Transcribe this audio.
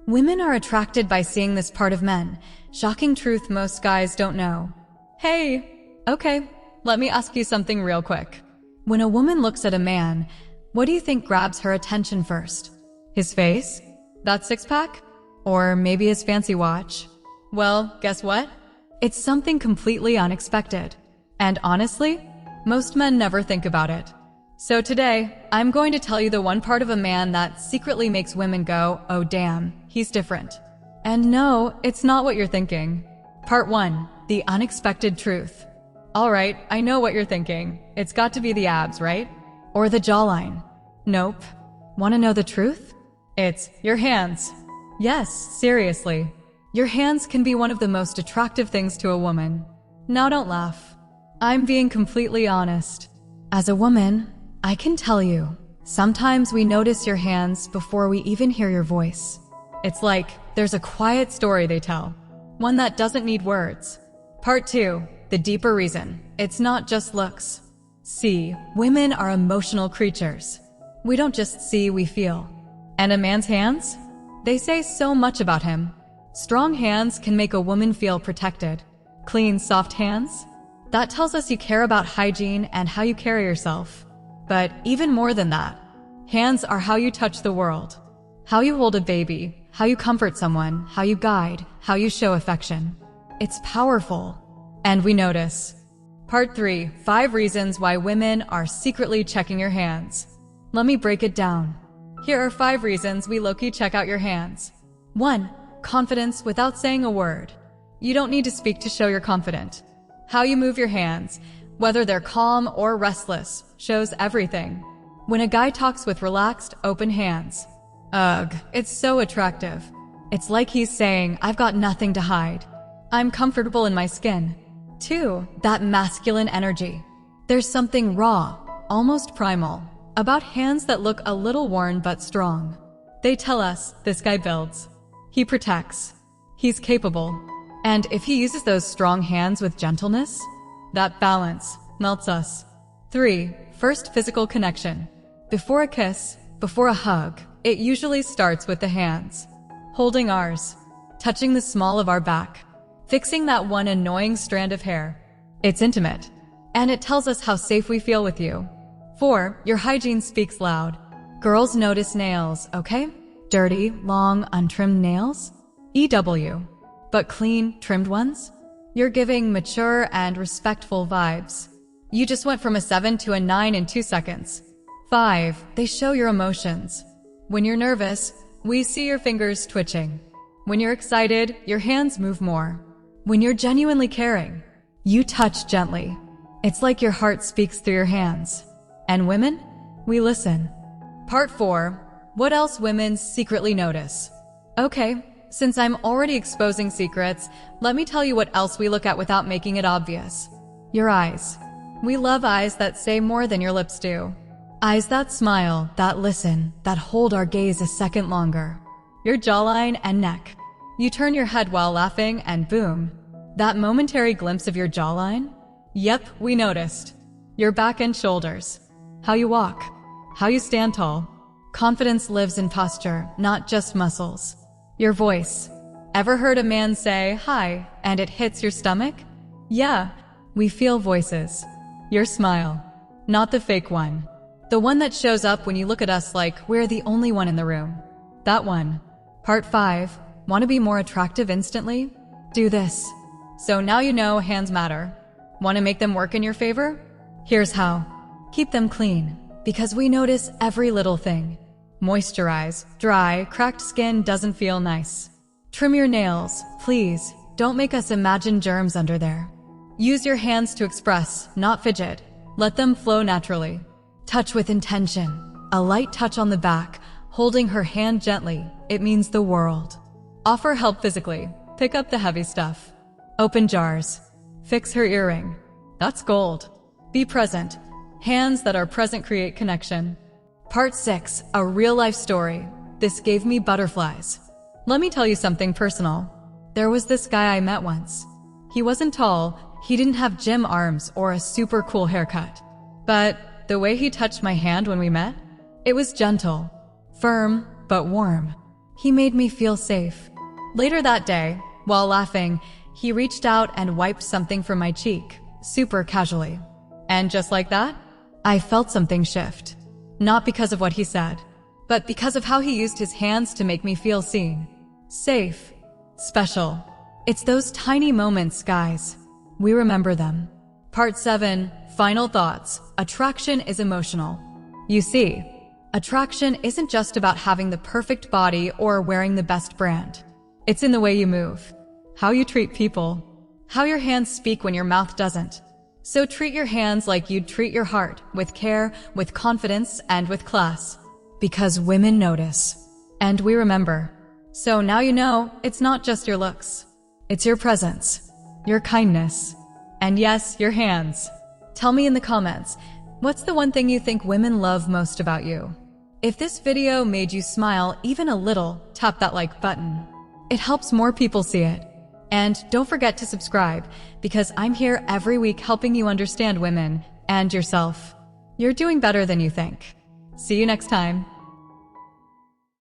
Women are attracted by seeing this part of men. Shocking truth most guys don't know. Hey, okay, let me ask you something real quick. When a woman looks at a man, what do you think grabs her attention first? His face? That six-pack? Or maybe his fancy watch? Well, guess what? It's something completely unexpected. And honestly, most men never think about it. So today, I'm going to tell you the one part of a man that secretly makes women go, oh damn, he's different. And no, it's not what you're thinking. Part 1, the unexpected truth. Alright, I know what you're thinking. It's got to be the abs, right? Or the jawline. Nope. Want to know the truth? It's your hands. Yes, seriously. Your hands can be one of the most attractive things to a woman. Now don't laugh. I'm being completely honest. As a woman, I can tell you, sometimes we notice your hands before we even hear your voice. It's like there's a quiet story they tell, one that doesn't need words. Part 2, the deeper reason. It's not just looks. See, women are emotional creatures. We don't just see, we feel. And a man's hands? They say so much about him. Strong hands can make a woman feel protected. Clean, soft hands? That tells us you care about hygiene and how you carry yourself. But even more than that, hands are how you touch the world. How you hold a baby, how you comfort someone, how you guide, how you show affection. It's powerful. And we notice. Part 3, 5 reasons why women are secretly checking your hands. Let me break it down. Here are 5 reasons we low-key check out your hands. 1. Confidence without saying a word. You don't need to speak to show you're confident. How you move your hands, whether they're calm or restless, shows everything. When a guy talks with relaxed, open hands, ugh, it's so attractive. It's like he's saying, I've got nothing to hide. I'm comfortable in my skin. 2. That masculine energy. There's something raw, almost primal, about hands that look a little worn but strong. They tell us, this guy builds. He protects. He's capable. And if he uses those strong hands with gentleness, that balance melts us. 3. First physical connection. Before a kiss, before a hug, it usually starts with the hands. Holding ours, touching the small of our back, fixing that one annoying strand of hair. It's intimate, and it tells us how safe we feel with you. 4. Your hygiene speaks loud. Girls notice nails, okay? Dirty, long, untrimmed nails? EW. But clean, trimmed ones? You're giving mature and respectful vibes. You just went from a 7 to a 9 in 2 seconds. 5. They show your emotions. When you're nervous, we see your fingers twitching. When you're excited, your hands move more. When you're genuinely caring, you touch gently. It's like your heart speaks through your hands. And women? We listen. Part 4. What else women secretly notice? Okay, since I'm already exposing secrets, let me tell you what else we look at without making it obvious. Your eyes. We love eyes that say more than your lips do. Eyes that smile, that listen, that hold our gaze a second longer. Your jawline and neck. You turn your head while laughing and boom. That momentary glimpse of your jawline? Yep, we noticed. Your back and shoulders. How you walk. How you stand tall. Confidence lives in posture, not just muscles. Your voice. Ever heard a man say, hi, and it hits your stomach? Yeah, we feel voices. Your smile. Not the fake one. The one that shows up when you look at us like we're the only one in the room. That one. Part 5. Want to be more attractive instantly? Do this. So now you know hands matter. Want to make them work in your favor? Here's how. Keep them clean, because we notice every little thing. Moisturize. Dry, cracked skin doesn't feel nice. Trim your nails, please. Don't make us imagine germs under there. Use your hands to express, not fidget. Let them flow naturally. Touch with intention. A light touch on the back, holding her hand gently. It means the world. Offer help physically. Pick up the heavy stuff. Open jars. Fix her earring. That's gold. Be present. Hands that are present create connection. Part 6. A real-life story. This gave me butterflies. Let me tell you something personal. There was this guy I met once. He wasn't tall, he didn't have gym arms or a super cool haircut. But the way he touched my hand when we met, it was gentle, firm, but warm. He made me feel safe. Later that day, while laughing, he reached out and wiped something from my cheek, super casually. And just like that, I felt something shift. Not because of what he said, but because of how he used his hands to make me feel seen, safe, special. It's those tiny moments, guys. We remember them. Part 7, Final Thoughts. Attraction is emotional. You see, attraction isn't just about having the perfect body or wearing the best brand. It's in the way you move, how you treat people, how your hands speak when your mouth doesn't. So treat your hands like you'd treat your heart, with care, with confidence, and with class. Because women notice. And we remember. So now you know, it's not just your looks. It's your presence, your kindness, and yes, your hands. Tell me in the comments, what's the one thing you think women love most about you? If this video made you smile even a little, tap that like button. It helps more people see it. And don't forget to subscribe, because I'm here every week helping you understand women and yourself. You're doing better than you think. See you next time.